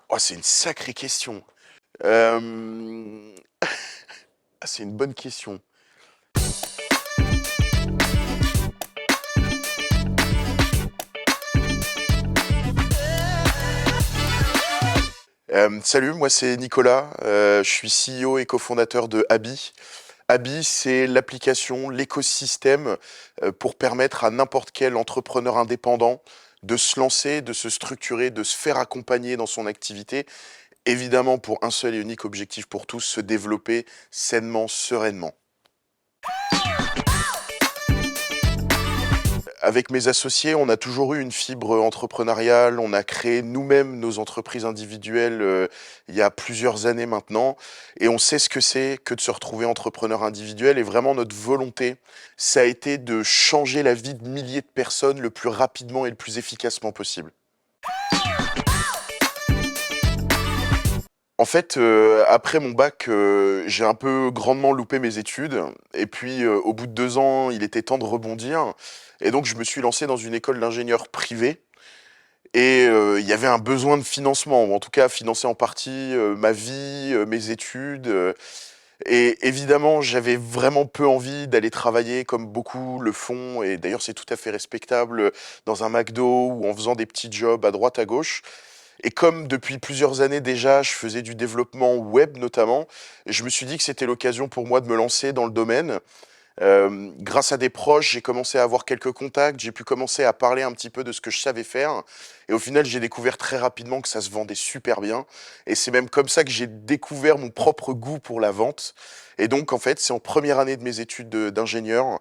Oh, c'est une sacrée question. Hem, ah, c'est une bonne question. Salut, moi c'est Nicolas, je suis CEO et cofondateur de Abi. Abi, c'est l'application, l'écosystème, pour permettre à n'importe quel entrepreneur indépendant de se lancer, de se structurer, de se faire accompagner dans son activité, évidemment pour un seul et unique objectif pour tous, se développer sainement, sereinement. Avec mes associés, on a toujours eu une fibre entrepreneuriale. On a créé nous-mêmes nos entreprises individuelles il y a plusieurs années maintenant. Et on sait ce que c'est que de se retrouver entrepreneur individuel. Et vraiment, notre volonté, ça a été de changer la vie de milliers de personnes le plus rapidement et le plus efficacement possible. En fait, après mon bac, j'ai un peu grandement loupé mes études et puis, au bout de 2 ans, il était temps de rebondir et donc je me suis lancé dans une école d'ingénieur privée et il y avait un besoin de financement ou en tout cas financer en partie, ma vie, mes études, et évidemment, j'avais vraiment peu envie d'aller travailler comme beaucoup le font et d'ailleurs c'est tout à fait respectable, dans un McDo ou en faisant des petits jobs à droite à gauche. Et comme depuis plusieurs années déjà, je faisais du développement web notamment, je me suis dit que c'était l'occasion pour moi de me lancer dans le domaine. Grâce à des proches, j'ai commencé à avoir quelques contacts, j'ai pu commencer à parler un petit peu de ce que je savais faire. Et au final, j'ai découvert très rapidement que ça se vendait super bien. Et c'est même comme ça que j'ai découvert mon propre goût pour la vente. Et donc, en fait, c'est en première année de mes études d'ingénieur,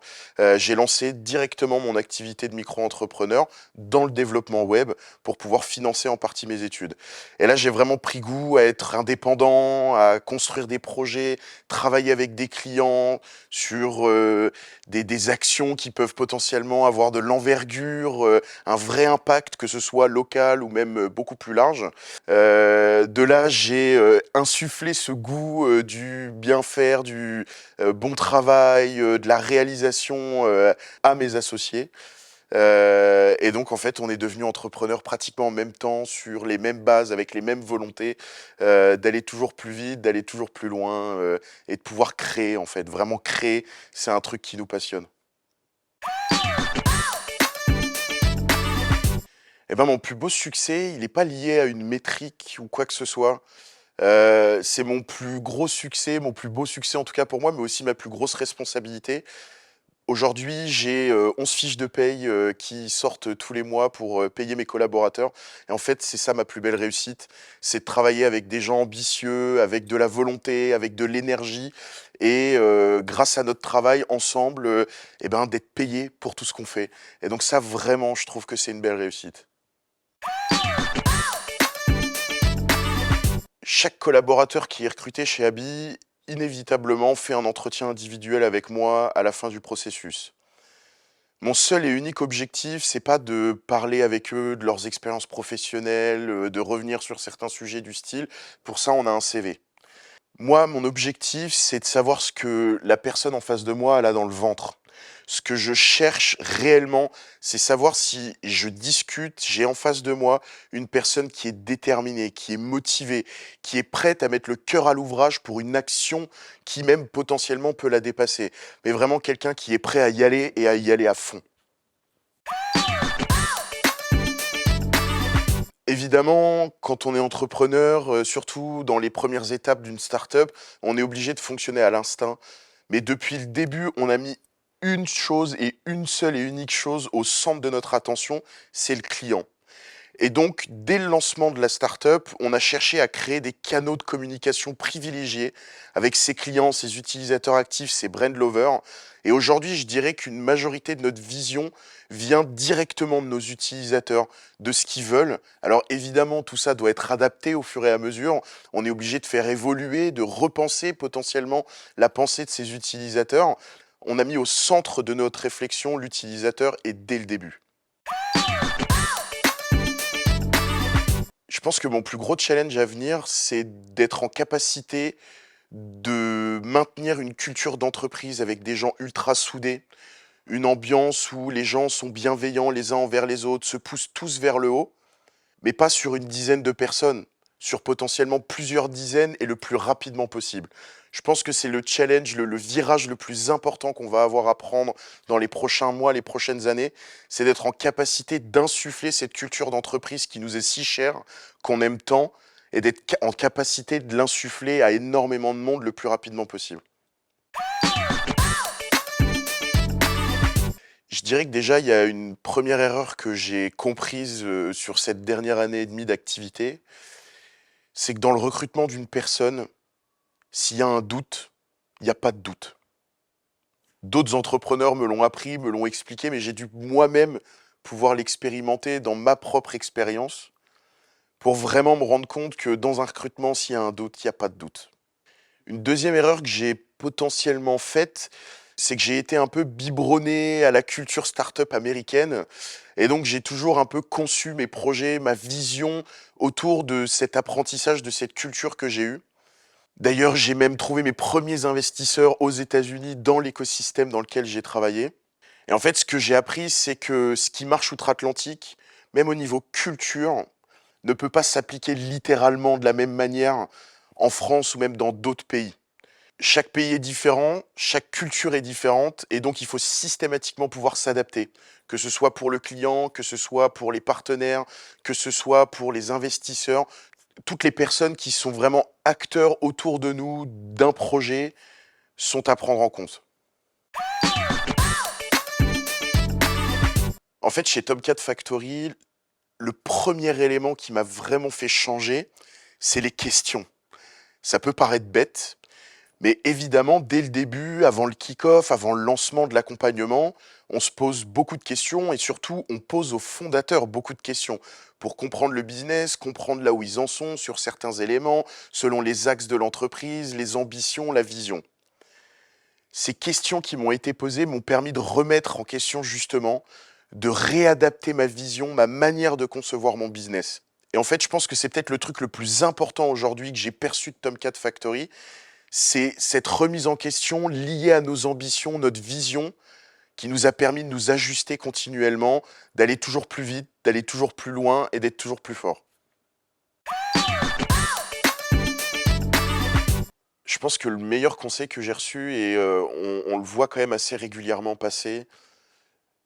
j'ai lancé directement mon activité de micro-entrepreneur dans le développement web pour pouvoir financer en partie mes études. Et là, j'ai vraiment pris goût à être indépendant, à construire des projets, travailler avec des clients sur des actions qui peuvent potentiellement avoir de l'envergure, un vrai impact, que ce soit local ou même beaucoup plus large. De là, j'ai insufflé ce goût du bien faire, du bon travail, de la réalisation à mes associés. Et donc, en fait, on est devenus entrepreneurs pratiquement en même temps, sur les mêmes bases, avec les mêmes volontés, d'aller toujours plus vite, d'aller toujours plus loin, et de pouvoir créer, en fait. Vraiment créer, c'est un truc qui nous passionne. Eh ben, mon plus beau succès, il n'est pas lié à une métrique ou quoi que ce soit. C'est mon plus gros succès, mon plus beau succès en tout cas pour moi, mais aussi ma plus grosse responsabilité. Aujourd'hui, j'ai 11 fiches de paye qui sortent tous les mois pour payer mes collaborateurs. Et en fait, c'est ça ma plus belle réussite, c'est de travailler avec des gens ambitieux, avec de la volonté, avec de l'énergie, et grâce à notre travail ensemble, eh ben, d'être payé pour tout ce qu'on fait. Et donc ça, vraiment, je trouve que c'est une belle réussite. Chaque collaborateur qui est recruté chez Abi, inévitablement, fait un entretien individuel avec moi à la fin du processus. Mon seul et unique objectif, c'est pas de parler avec eux de leurs expériences professionnelles, de revenir sur certains sujets du style. Pour ça, on a un CV. Moi, mon objectif, c'est de savoir ce que la personne en face de moi, elle a dans le ventre. Ce que je cherche réellement, c'est savoir si je discute, j'ai en face de moi une personne qui est déterminée, qui est motivée, qui est prête à mettre le cœur à l'ouvrage pour une action qui même potentiellement peut la dépasser. Mais vraiment quelqu'un qui est prêt à y aller et à y aller à fond. Évidemment, quand on est entrepreneur, surtout dans les premières étapes d'une start-up, on est obligé de fonctionner à l'instinct. Mais depuis le début, on a mis une chose et une seule et unique chose au centre de notre attention, c'est le client. Et donc, dès le lancement de la startup, on a cherché à créer des canaux de communication privilégiés avec ses clients, ses utilisateurs actifs, ses brand lovers. Et aujourd'hui, je dirais qu'une majorité de notre vision vient directement de nos utilisateurs, de ce qu'ils veulent. Alors évidemment, tout ça doit être adapté au fur et à mesure. On est obligé de faire évoluer, de repenser potentiellement la pensée de ces utilisateurs. On a mis au centre de notre réflexion l'utilisateur et dès le début. Je pense que mon plus gros challenge à venir, c'est d'être en capacité de maintenir une culture d'entreprise avec des gens ultra soudés, une ambiance où les gens sont bienveillants les uns envers les autres, se poussent tous vers le haut, mais pas sur une dizaine de personnes. sur potentiellement plusieurs dizaines et le plus rapidement possible. Je pense que c'est le challenge, le virage le plus important qu'on va avoir à prendre dans les prochains mois, les prochaines années, c'est d'être en capacité d'insuffler cette culture d'entreprise qui nous est si chère, qu'on aime tant, et d'être en capacité de l'insuffler à énormément de monde le plus rapidement possible. Je dirais que déjà, il y a une première erreur que j'ai comprise sur cette dernière année et demie d'activité, c'est que dans le recrutement d'une personne, s'il y a un doute, il n'y a pas de doute. D'autres entrepreneurs me l'ont appris, me l'ont expliqué, mais j'ai dû moi-même pouvoir l'expérimenter dans ma propre expérience pour vraiment me rendre compte que dans un recrutement, s'il y a un doute, il n'y a pas de doute. Une deuxième erreur que j'ai potentiellement faite, c'est que j'ai été un peu biberonné à la culture startup américaine. Et donc, j'ai toujours un peu conçu mes projets, ma vision autour de cet apprentissage, de cette culture que j'ai eue. D'ailleurs, j'ai même trouvé mes premiers investisseurs aux États-Unis dans l'écosystème dans lequel j'ai travaillé. Et en fait, ce que j'ai appris, c'est que ce qui marche outre-Atlantique, même au niveau culture, ne peut pas s'appliquer littéralement de la même manière en France ou même dans d'autres pays. Chaque pays est différent, chaque culture est différente, et donc il faut systématiquement pouvoir s'adapter, que ce soit pour le client, que ce soit pour les partenaires, que ce soit pour les investisseurs, toutes les personnes qui sont vraiment acteurs autour de nous d'un projet sont à prendre en compte. En fait, chez Tomcat Factory, le premier élément qui m'a vraiment fait changer, c'est les questions. Ça peut paraître bête, mais évidemment, dès le début, avant le kick-off, avant le lancement de l'accompagnement, on se pose beaucoup de questions et surtout, on pose aux fondateurs beaucoup de questions pour comprendre le business, comprendre là où ils en sont sur certains éléments, selon les axes de l'entreprise, les ambitions, la vision. Ces questions qui m'ont été posées m'ont permis de remettre en question justement, de réadapter ma vision, ma manière de concevoir mon business. Et en fait, je pense que c'est peut-être le truc le plus important aujourd'hui que j'ai perçu de Tomcat Factory, c'est cette remise en question liée à nos ambitions, notre vision, qui nous a permis de nous ajuster continuellement, d'aller toujours plus vite, d'aller toujours plus loin et d'être toujours plus fort. Je pense que le meilleur conseil que j'ai reçu, et on le voit quand même assez régulièrement passer,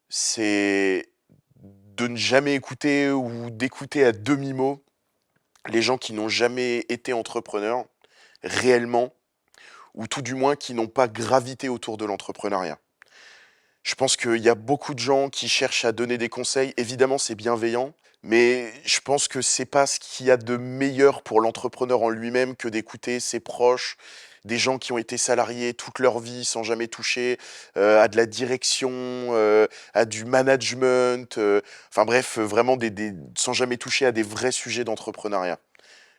c'est de ne jamais écouter ou d'écouter à demi-mot les gens qui n'ont jamais été entrepreneurs réellement, ou tout du moins qui n'ont pas gravité autour de l'entrepreneuriat. Je pense qu'il y a beaucoup de gens qui cherchent à donner des conseils. Évidemment, c'est bienveillant, mais je pense que c'est pas ce qu'il y a de meilleur pour l'entrepreneur en lui-même que d'écouter ses proches, des gens qui ont été salariés toute leur vie sans jamais toucher à de la direction, à du management, enfin bref, vraiment sans jamais toucher à des vrais sujets d'entrepreneuriat.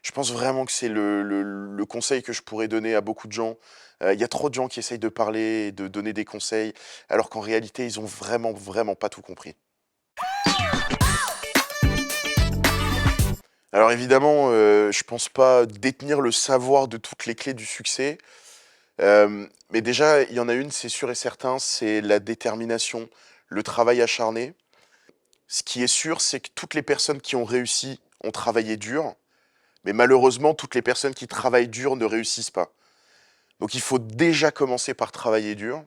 Je pense vraiment que c'est le conseil que je pourrais donner à beaucoup de gens. Il y a trop de gens qui essayent de parler et de donner des conseils, alors qu'en réalité, ils ont vraiment, vraiment pas tout compris. Alors évidemment, je pense pas détenir le savoir de toutes les clés du succès, mais déjà, il y en a une, c'est sûr et certain, c'est la détermination, le travail acharné. Ce qui est sûr, c'est que toutes les personnes qui ont réussi ont travaillé dur, mais malheureusement, toutes les personnes qui travaillent dur ne réussissent pas. Donc il faut déjà commencer par travailler dur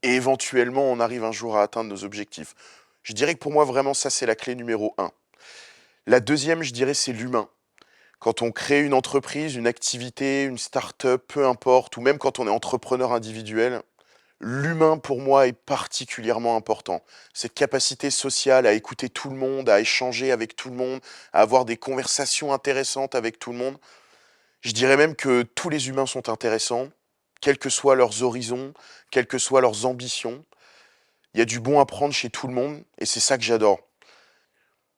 et éventuellement on arrive un jour à atteindre nos objectifs. Je dirais que pour moi vraiment ça c'est la clé numéro un. La deuxième, je dirais, c'est l'humain. Quand on crée une entreprise, une activité, une start-up, peu importe, ou même quand on est entrepreneur individuel, l'humain pour moi est particulièrement important. Cette capacité sociale à écouter tout le monde, à échanger avec tout le monde, à avoir des conversations intéressantes avec tout le monde. Je dirais même que tous les humains sont intéressants, quels que soient leurs horizons, quelles que soient leurs ambitions. Il y a du bon à prendre chez tout le monde et c'est ça que j'adore.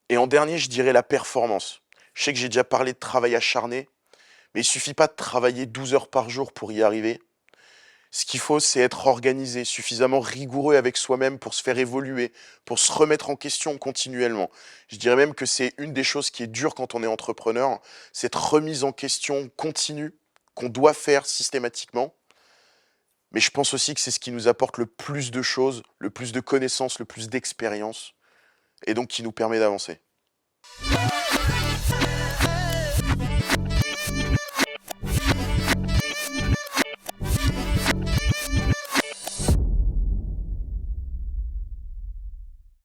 Et en dernier, je dirais la performance. Je sais que j'ai déjà parlé de travail acharné, mais il suffit pas de travailler 12 heures par jour pour y arriver. Ce qu'il faut, c'est être organisé, suffisamment rigoureux avec soi-même pour se faire évoluer, pour se remettre en question continuellement. Je dirais même que c'est une des choses qui est dure quand on est entrepreneur, cette remise en question continue qu'on doit faire systématiquement. Mais je pense aussi que c'est ce qui nous apporte le plus de choses, le plus de connaissances, le plus d'expérience, et donc qui nous permet d'avancer.